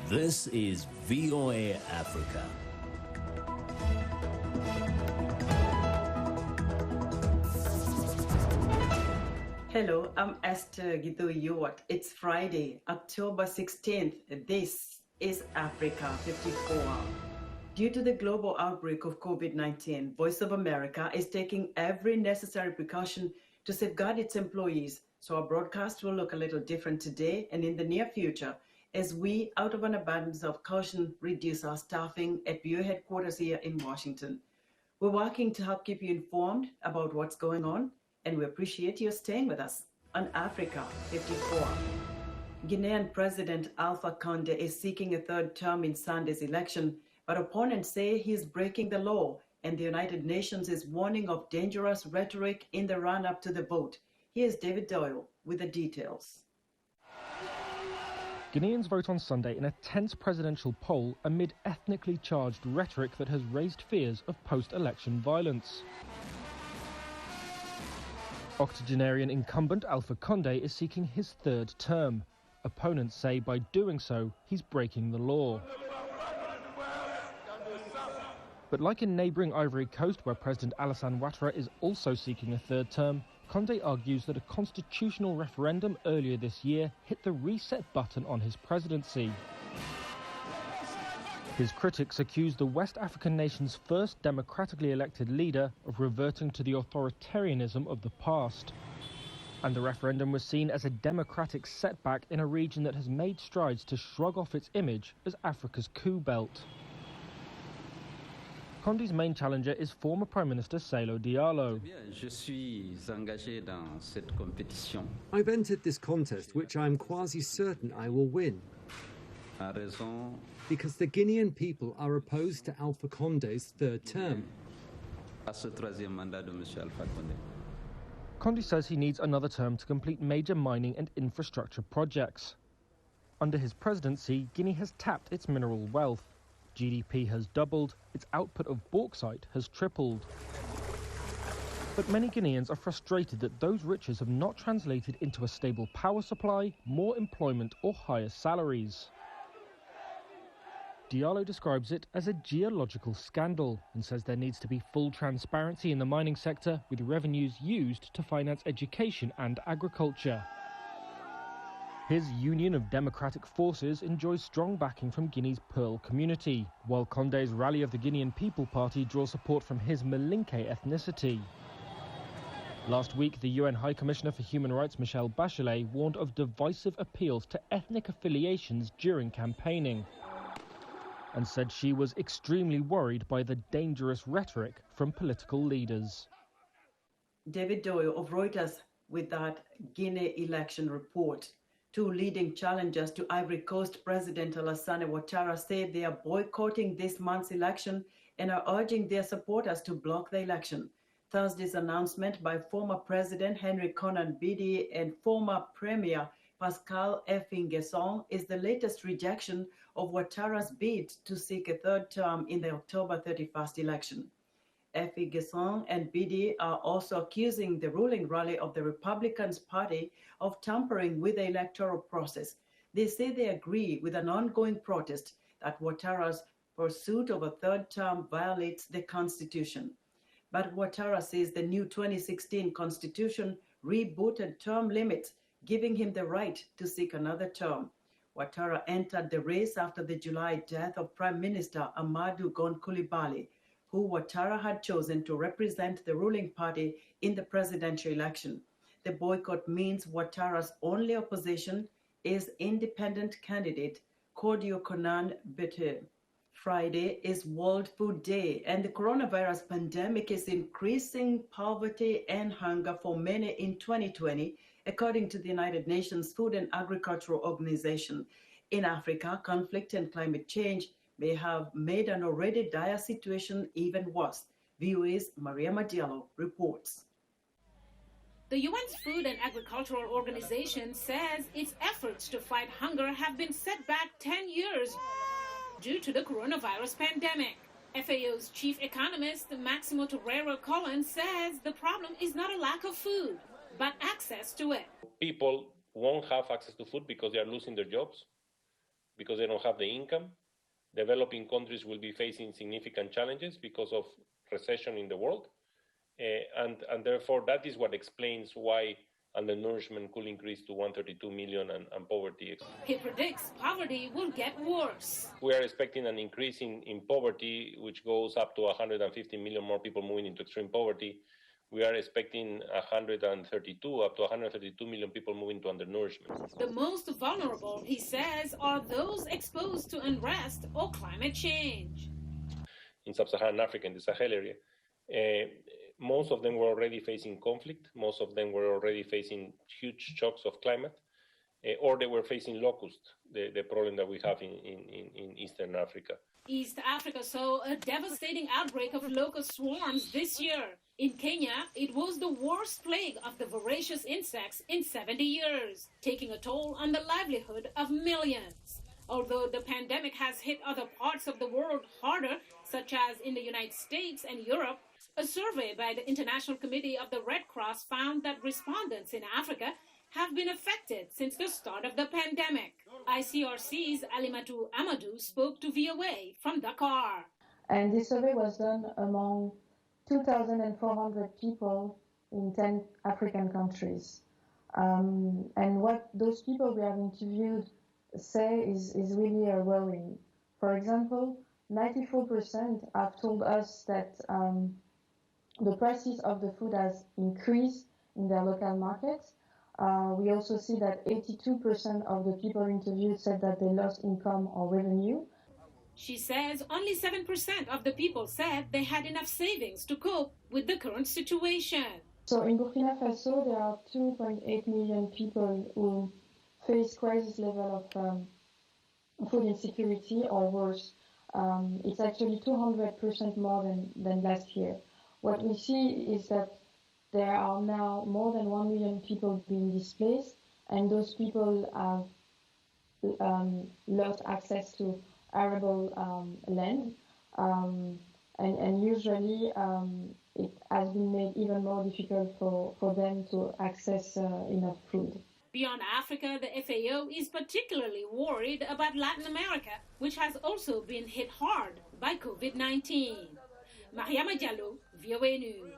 This is VOA Africa. Hello, I'm Esther Githui-Ewart. It's Friday, October 16th. This is Africa 54. Due to the global outbreak of COVID-19, Voice of America is taking every necessary precaution to safeguard its employees. So our broadcast will look a little different today and in the near future as we, out of an abundance of caution, reduce our staffing at VOA headquarters here in Washington. We're working to help keep you informed about what's going on, and we appreciate you staying with us on Africa 54. Guinean President Alpha Conde is seeking a third term in Sunday's election, but opponents say he's breaking the law, and the United Nations is warning of dangerous rhetoric in the run-up to the vote. Here's David Doyle with the details. Guineans vote on Sunday in a tense presidential poll amid ethnically charged rhetoric that has raised fears of post-election violence. Octogenarian incumbent Alpha Conde is seeking his third term. Opponents say by doing so, he's breaking the law. But like in neighbouring Ivory Coast, where President Alassane Ouattara is also seeking a third term, Conde argues that a constitutional referendum earlier this year hit the reset button on his presidency. His critics accuse the West African nation's first democratically elected leader of reverting to the authoritarianism of the past. And the referendum was seen as a democratic setback in a region that has made strides to shrug off its image as Africa's coup belt. Conde's main challenger is former Prime Minister Cellou Diallo. I've entered this contest, which I'm quasi certain I will win. Because the Guinean people are opposed to Alpha Conde's third term. Conde says he needs another term to complete major mining and infrastructure projects. Under his presidency, Guinea has tapped its mineral wealth. GDP has doubled, its output of bauxite has tripled. But many Guineans are frustrated that those riches have not translated into a stable power supply, more employment or higher salaries. Diallo describes it as a geological scandal and says there needs to be full transparency in the mining sector with revenues used to finance education and agriculture. His Union of Democratic Forces enjoys strong backing from Guinea's Pearl community, while Conde's Rally of the Guinean People Party draws support from his Malinke ethnicity. Last week, the UN High Commissioner for Human Rights, Michelle Bachelet, warned of divisive appeals to ethnic affiliations during campaigning, and said she was extremely worried by the dangerous rhetoric from political leaders. David Doyle of Reuters with that Guinea Election report. Two leading challengers to Ivory Coast President Alassane Ouattara say they are boycotting this month's election and are urging their supporters to block the election. Thursday's announcement by former President Henri Konan Bedie and former Premier Pascal Affi N'guessan is the latest rejection of Ouattara's bid to seek a third term in the October 31st election. Affi N'guessan and Bedie are also accusing the ruling rally of the Republican Party of tampering with the electoral process. They say they agree with an ongoing protest that Ouattara's pursuit of a third term violates the Constitution. But Ouattara says the new 2016 Constitution rebooted term limits, giving him the right to seek another term. Ouattara entered the race after the July death of Prime Minister Amadou Gon Coulibaly, who Ouattara had chosen to represent the ruling party in the presidential election. The boycott means Ouattara's only opposition is independent candidate Henri Konan Bedie. Friday is World Food Day, and the coronavirus pandemic is increasing poverty and hunger for many in 2020, according to the United Nations Food and Agricultural Organization. In Africa, conflict and climate change may have made an already dire situation even worse. VOA's Maria Madiello reports. The UN's Food and Agricultural Organization says its efforts to fight hunger have been set back 10 years due to the coronavirus pandemic. FAO's chief economist, Maximo Torreira Collins, says the problem is not a lack of food, but access to it. People won't have access to food because they are losing their jobs. because they don't have the income. Developing countries will be facing significant challenges because of recession in the world. And therefore, that is what explains why undernourishment could increase to 132 million and poverty. He predicts poverty will get worse. We are expecting an increase in poverty, which goes up to 150 million more people moving into extreme poverty. We are expecting 132 up to 132 million people moving to undernourishment. The most vulnerable, he says, are those exposed to unrest or climate change. In sub-Saharan Africa, in the Sahel area, most of them were already facing conflict. Most of them were already facing huge shocks of climate, or they were facing locust, the problem that we have in Eastern Africa. East Africa saw a devastating outbreak of locust swarms this year. In Kenya, it was the worst plague of the voracious insects in 70 years, taking a toll on the livelihood of millions. Although the pandemic has hit other parts of the world harder, such as in the United States and Europe, a survey by the International Committee of the Red Cross found that respondents in Africa have been affected since the start of the pandemic. ICRC's Alimatu Amadou spoke to VOA from Dakar. And this survey was done among 2,400 people in 10 African countries. And what those people we have interviewed say is really worrying. For example, 94% have told us that the prices of the food has increased in their local markets. We also see that 82% of the people interviewed said that they lost income or revenue. She says only 7% of the people said they had enough savings to cope with the current situation. So in Burkina Faso, there are 2.8 million people who face crisis level of food insecurity or worse. It's actually 200% more than last year. What we see is that there are now more than 1 million people being displaced, and those people have lost access to arable land, and usually it has been made even more difficult for them to access enough food. Beyond Africa, the FAO is particularly worried about Latin America, which has also been hit hard by COVID-19. Mariama Diallo, VOA News.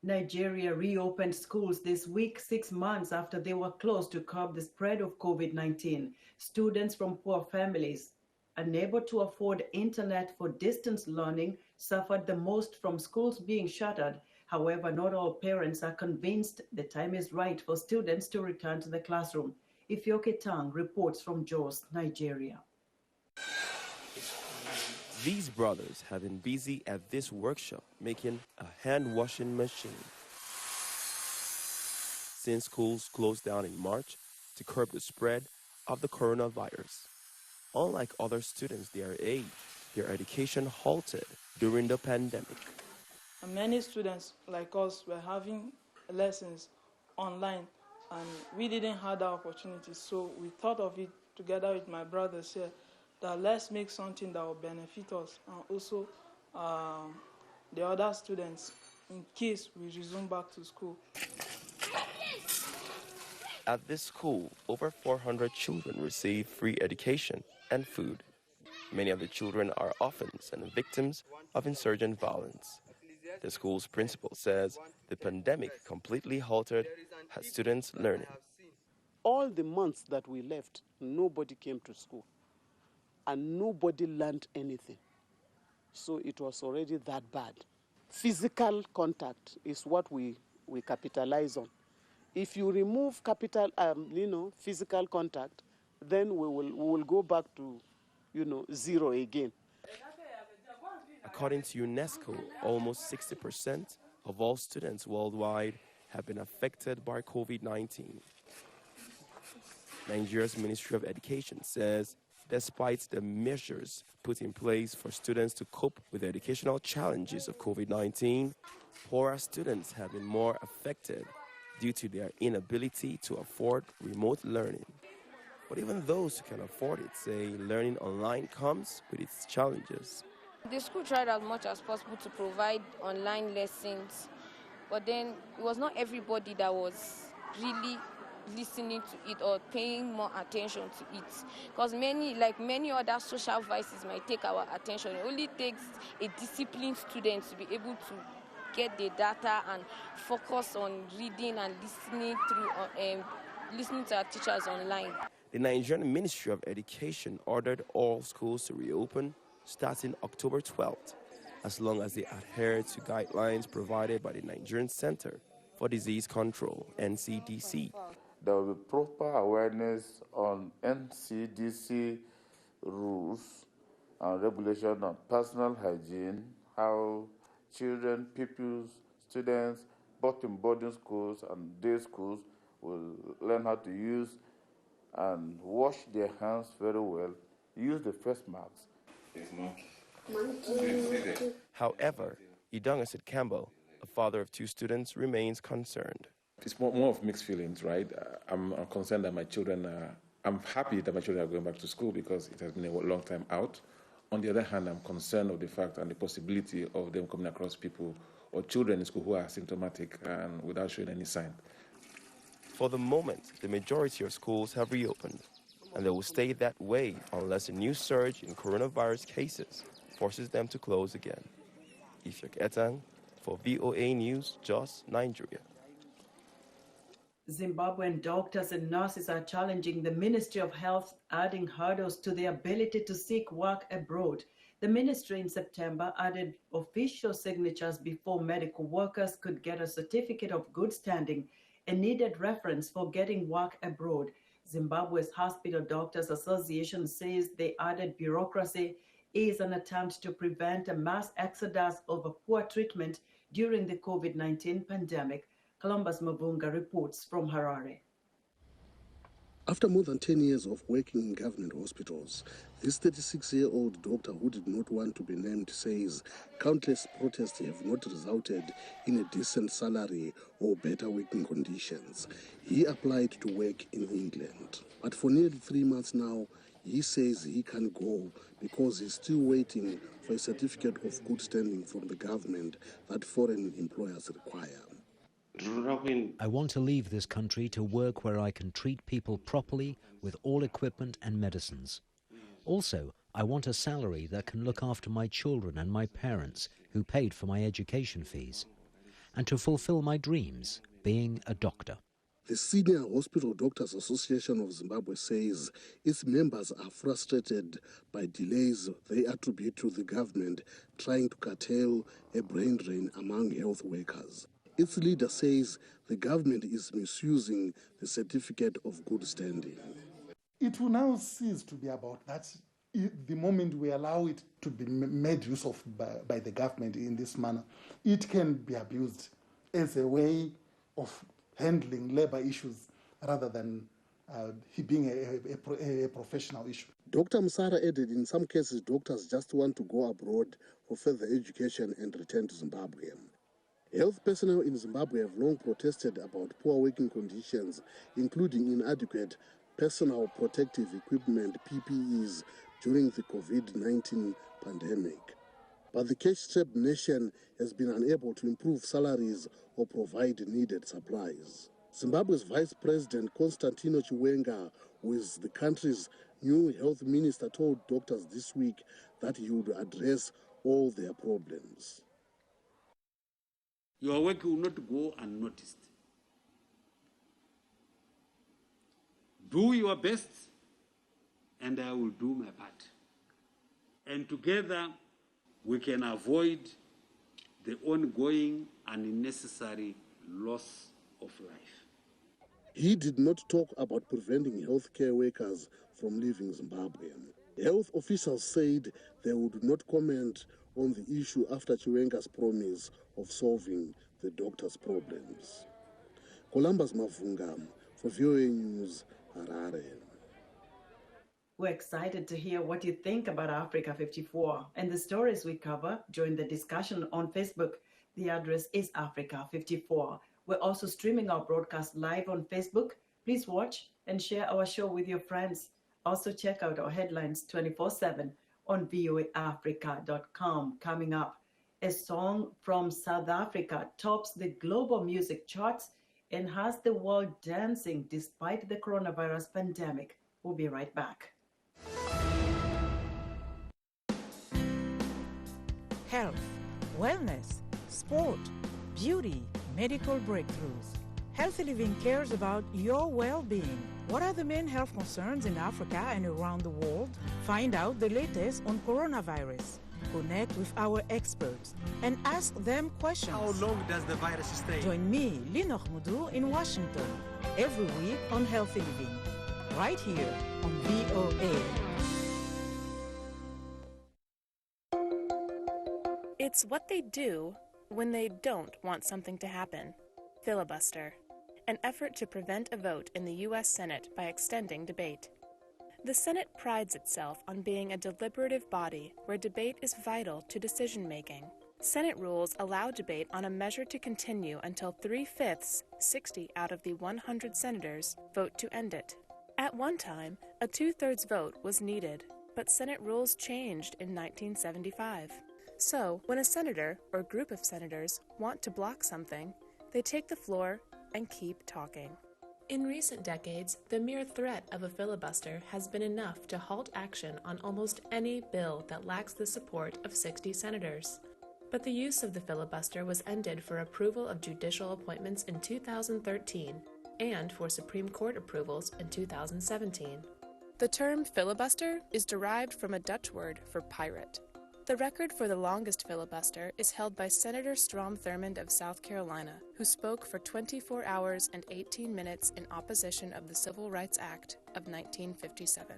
Nigeria reopened schools this week, 6 months after they were closed to curb the spread of COVID-19. Students from poor families, unable to afford internet for distance learning, suffered the most from schools being shuttered. However, not all parents are convinced the time is right for students to return to the classroom. Ifyoke Tang reports from Jos, Nigeria. These brothers have been busy at this workshop making a hand-washing machine. Since schools closed down in March to curb the spread of the coronavirus, unlike other students their age, their education halted during the pandemic. Many students like us were having lessons online, and we didn't have that opportunity, so we thought of it together with my brothers here, that let's make something that will benefit us and also the other students in case we resume back to school. At this school, over 400 children receive free education and food. Many of the children are orphans and victims of insurgent violence. The school's principal says the pandemic completely halted her students' learning. All the months that we left, nobody came to school. And nobody learned anything. So it was already that bad. Physical contact is what we capitalize on. If you remove physical contact, then we will go back to, zero again. According to UNESCO, almost 60% of all students worldwide have been affected by COVID-19. Nigeria's Ministry of Education says despite the measures put in place for students to cope with the educational challenges of COVID-19, poorer students have been more affected due to their inability to afford remote learning. But even those who can afford it say learning online comes with its challenges. The school tried as much as possible to provide online lessons, but then it was not everybody that was really listening to it or paying more attention to it. Because many other social vices might take our attention. It only takes a disciplined student to be able to get the data and focus on reading and listening to our teachers online. The Nigerian Ministry of Education ordered all schools to reopen starting October 12th, as long as they adhere to guidelines provided by the Nigerian Center for Disease Control, NCDC. There will be proper awareness on NCDC rules and regulation on personal hygiene, how children, pupils, students, both in boarding schools and day schools, will learn how to use and wash their hands very well, use the face masks. However, Idongasit Campbell, a father of 2 students, remains concerned. It's more of mixed feelings, right? I'm concerned that my children I'm happy that my children are going back to school because it has been a long time out. On the other hand, I'm concerned of the fact and the possibility of them coming across people or children in school who are symptomatic and without showing any sign. For the moment, the majority of schools have reopened, and they will stay that way unless a new surge in coronavirus cases forces them to close again. Ifyok Etang for VOA News, Jos, Nigeria. Zimbabwean doctors and nurses are challenging the Ministry of Health, adding hurdles to their ability to seek work abroad. The ministry in September added official signatures before medical workers could get a certificate of good standing, a needed reference for getting work abroad. Zimbabwe's Hospital Doctors Association says the added bureaucracy is an attempt to prevent a mass exodus of poor treatment during the COVID-19 pandemic. Columbus Mavunga reports from Harare. After more than 10 years of working in government hospitals, this 36-year-old doctor who did not want to be named says countless protests have not resulted in a decent salary or better working conditions. He applied to work in England, but for nearly 3 months now, he says he can't go because he's still waiting for a certificate of good standing from the government that foreign employers require. I want to leave this country to work where I can treat people properly with all equipment and medicines. Also, I want a salary that can look after my children and my parents who paid for my education fees, and to fulfill my dreams, being a doctor. The Senior Hospital Doctors Association of Zimbabwe says its members are frustrated by delays they attribute to the government trying to curtail a brain drain among health workers. Its leader says the government is misusing the certificate of good standing. It will now cease to be about that. The moment we allow it to be made use of by the government in this manner, it can be abused as a way of handling labor issues rather than being a professional issue. Dr. Msara added in some cases doctors just want to go abroad for further education and return to Zimbabwe. Health personnel in Zimbabwe have long protested about poor working conditions, including inadequate personal protective equipment, PPEs, during the COVID-19 pandemic. But the cash-strapped nation has been unable to improve salaries or provide needed supplies. Zimbabwe's Vice President Constantino Chiwenga, who is the country's new health minister, told doctors this week that he would address all their problems. Your work will not go unnoticed. Do your best, and I will do my part. And together, we can avoid the ongoing and unnecessary loss of life. He did not talk about preventing healthcare workers from leaving Zimbabwe. Health officials said they would not comment on the issue after Chiwenga's promise of solving the doctors' problems. Columbus Mavunga for VOA News, Harare. We're excited to hear what you think about Africa 54 and the stories we cover. Join the discussion on Facebook. The address is Africa 54. We're also streaming our broadcast live on Facebook. Please watch and share our show with your friends. Also check out our headlines 24/7 on voaafrica.com. Coming up, a song from South Africa tops the global music charts and has the world dancing despite the coronavirus pandemic. We'll be right back. Health, wellness, sport, beauty, medical breakthroughs. Healthy Living cares about your well-being. What are the main health concerns in Africa and around the world? Find out the latest on coronavirus. Connect with our experts and ask them questions. How long does the virus stay? Join me, Linor Moudou, in Washington, every week on Healthy Living, right here on VOA. It's what they do when they don't want something to happen. Filibuster, an effort to prevent a vote in the U.S. Senate by extending debate. The Senate prides itself on being a deliberative body where debate is vital to decision-making. Senate rules allow debate on a measure to continue until 3/5, 60 out of the 100 senators, vote to end it. At one time, a 2/3 vote was needed, but Senate rules changed in 1975. So, when a senator or group of senators want to block something, they take the floor and keep talking. In recent decades, the mere threat of a filibuster has been enough to halt action on almost any bill that lacks the support of 60 senators. But the use of the filibuster was ended for approval of judicial appointments in 2013 and for Supreme Court approvals in 2017. The term filibuster is derived from a Dutch word for pirate. The record for the longest filibuster is held by Senator Strom Thurmond of South Carolina, who spoke for 24 hours and 18 minutes in opposition of the Civil Rights Act of 1957.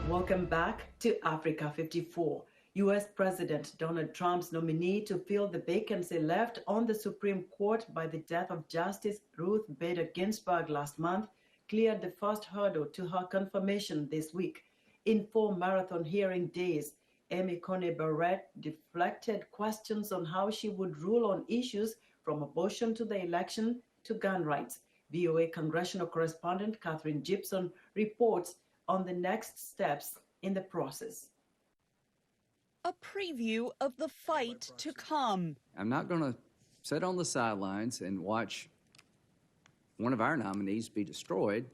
Welcome back to Africa 54. U.S. President Donald Trump's nominee to fill the vacancy left on the Supreme Court by the death of Justice Ruth Bader Ginsburg last month cleared the first hurdle to her confirmation this week. In 4 marathon hearing days, Amy Coney Barrett deflected questions on how she would rule on issues from abortion to the election to gun rights. VOA congressional correspondent Catherine Gibson reports on the next steps in the process. A preview of the fight to come. I'm not going to sit on the sidelines and watch one of our nominees be destroyed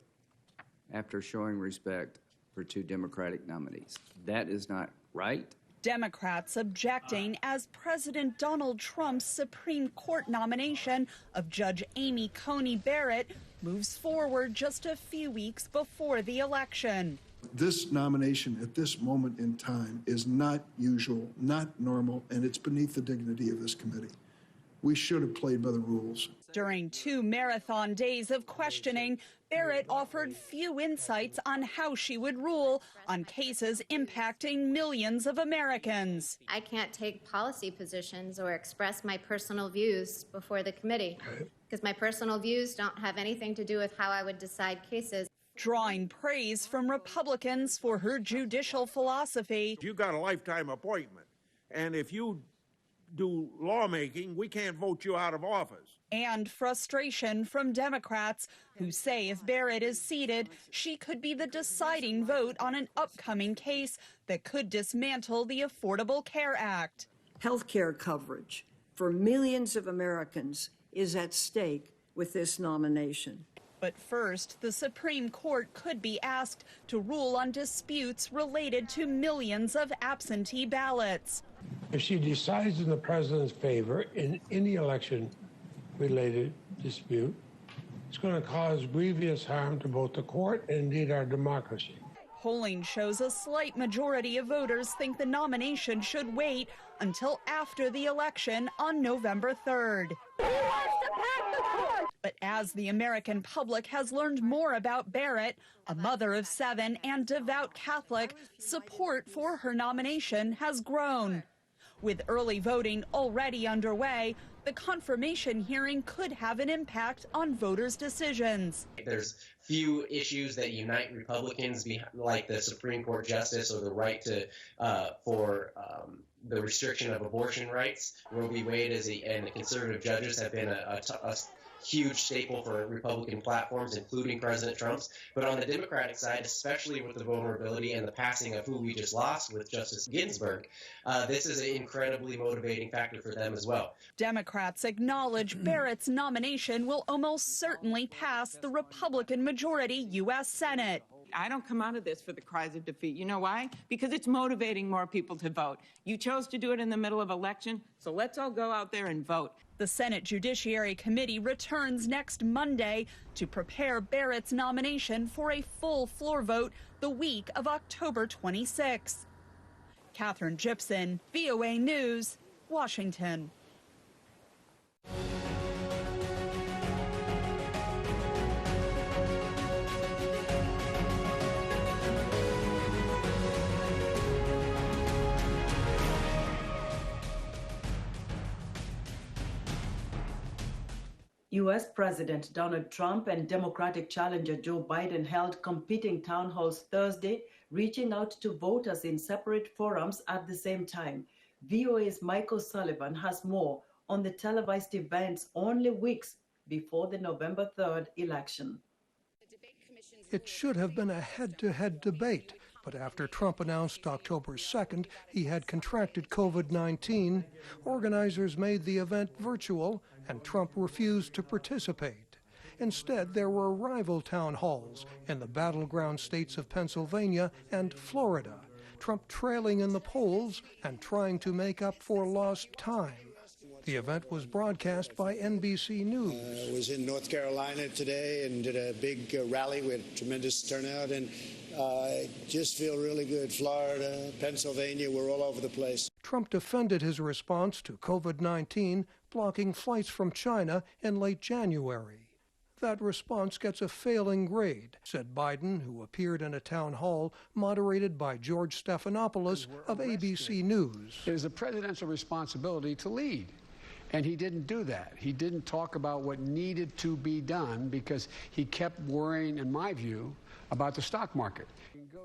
after showing respect for 2 Democratic nominees. That is not right. Democrats objecting as President Donald Trump's Supreme Court nomination of Judge Amy Coney Barrett moves forward just a few weeks before the election. This nomination at this moment in time is not usual, not normal, and it's beneath the dignity of this committee. We should have played by the rules. During 2 marathon days of questioning, Barrett offered few insights on how she would rule on cases impacting millions of Americans. I can't take policy positions or express my personal views before the committee, because my personal views don't have anything to do with how I would decide cases. Drawing praise from Republicans for her judicial philosophy. You got a lifetime appointment, and if you do lawmaking, we can't vote you out of office. And frustration from Democrats who say if Barrett is seated, she could be the deciding vote on an upcoming case that could dismantle the Affordable Care Act. Health care coverage for millions of Americans is at stake with this nomination. But first, the Supreme Court could be asked to rule on disputes related to millions of absentee ballots. If she decides in the president's favor in any election-related dispute, it's going to cause grievous harm to both the court and indeed our democracy. Polling shows a slight majority of voters think the nomination should wait until after the election on November 3rd. Who wants to pack the court? But as the American public has learned more about Barrett, a mother of 7 and devout Catholic, support for her nomination has grown. With early voting already underway, the confirmation hearing could have an impact on voters' decisions. There's few issues that unite Republicans, like the Supreme Court justice or the right to for the restriction of abortion rights. Roe v. Wade and the conservative judges have been a huge staple for Republican platforms, including President Trump's. But on the Democratic side, especially with the vulnerability and the passing of who we just lost with Justice Ginsburg, this is an incredibly motivating factor for them as well. Democrats acknowledge Barrett's nomination will almost certainly pass the Republican majority U.S. Senate. I don't come out of this for the cries of defeat. You know why? Because it's motivating more people to vote. You chose to do it in the middle of election, so let's all go out there and vote. The Senate Judiciary Committee returns next Monday to prepare Barrett's nomination for a full floor vote the week of October 26. Catherine Gibson, VOA News, Washington. U.S. President Donald Trump and Democratic challenger Joe Biden held competing town halls Thursday, reaching out to voters in separate forums at the same time. VOA's Michael Sullivan has more on the televised events only weeks before the November 3rd election. It should have been a head-to-head debate, but after Trump announced October 2nd he had contracted COVID-19, organizers made the event virtual and Trump refused to participate. Instead, there were rival town halls in the battleground states of Pennsylvania and Florida, Trump trailing in the polls and trying to make up for lost time. The event was broadcast by NBC News. I was in North Carolina today and did a big rally. We had a tremendous turnout, and I just feel really good. Florida, Pennsylvania, we're all over the place. Trump defended his response to COVID-19, blocking flights from China in late January. That response gets a failing grade, said Biden, who appeared in a town hall moderated by George Stephanopoulos of ABC News. It is a presidential responsibility to lead. And he didn't do that. He didn't talk about what needed to be done because he kept worrying, in my view, about the stock market.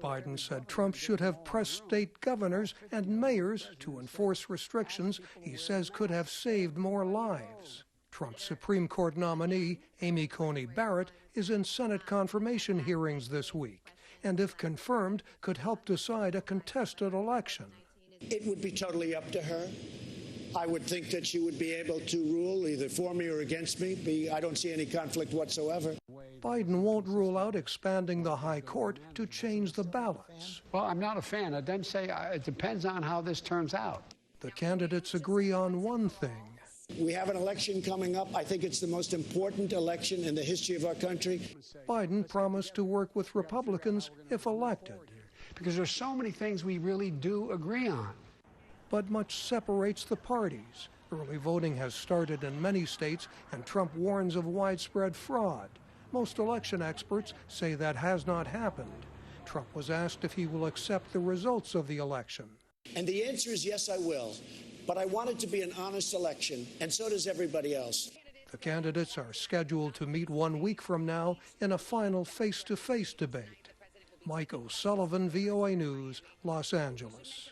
Biden said Trump should have pressed state governors and mayors to enforce restrictions he says could have saved more lives. Trump's Supreme Court nominee, Amy Coney Barrett, is in Senate confirmation hearings this week, and if confirmed, could help decide a contested election. It would be totally up to her. I would think that she would be able to rule either for me or against me. I don't see any conflict whatsoever. Biden won't rule out expanding the high court to change the ballots. Well, I'm not a fan. I then say it depends on how this turns out. The candidates agree on one thing. We have an election coming up. I think it's the most important election in the history of our country. Biden promised to work with Republicans if elected. Because there's so many things we really do agree on. But much separates the parties. Early voting has started in many states, and Trump warns of widespread fraud. Most election experts say that has not happened. Trump was asked if he will accept the results of the election. And the answer is yes, I will. But I want it to be an honest election, and so does everybody else. The candidates are scheduled to meet 1 week from now in a final face-to-face debate. Mike O'Sullivan, VOA News, Los Angeles.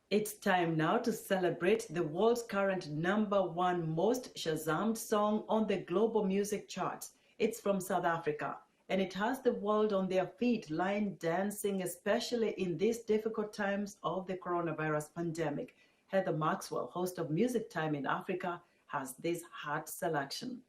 It's time now to celebrate the world's current #1 most Shazammed song on the global music charts. It's from South Africa, and it has the world on their feet, line dancing, especially in these difficult times of the coronavirus pandemic. Heather Maxwell, host of Music Time in Africa, has this hot selection.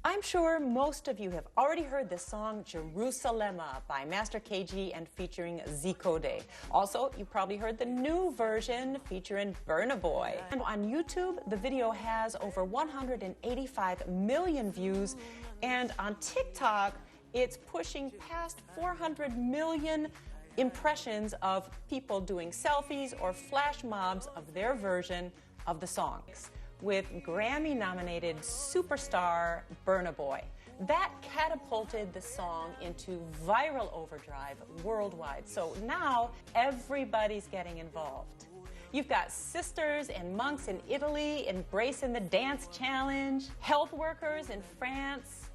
I'm sure most of you have already heard the song Jerusalema by Master KG and featuring Zikode. Also, you probably heard the new version featuring Burna Boy. And on YouTube, the video has over 185 million views, and on TikTok, it's pushing past 400 million impressions of people doing selfies or flash mobs of their version of the songs, with Grammy-nominated superstar Burna Boy. That catapulted the song into viral overdrive worldwide. So now everybody's getting involved. You've got sisters and monks in Italy embracing the dance challenge, health workers in France,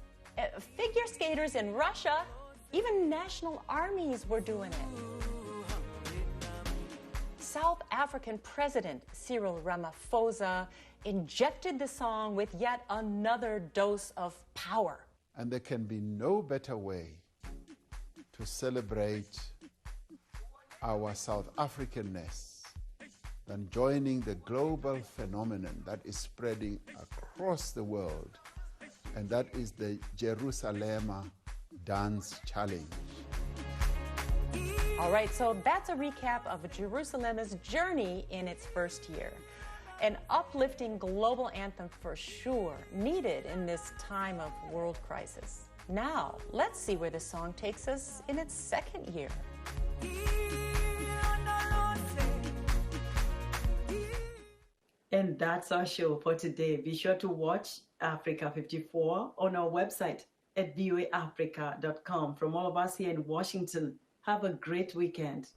figure skaters in Russia, even national armies were doing it. African President Cyril Ramaphosa injected the song with yet another dose of power. And there can be no better way to celebrate our South Africanness than joining the global phenomenon that is spreading across the world, and that is the Jerusalem Dance Challenge. All right, so that's a recap of Jerusalem's journey in its first year. An uplifting global anthem for sure, needed in this time of world crisis. Now, let's see where the song takes us in its second year. And that's our show for today. Be sure to watch Africa 54 on our website at voaafrica.com. From all of us here in Washington, have a great weekend.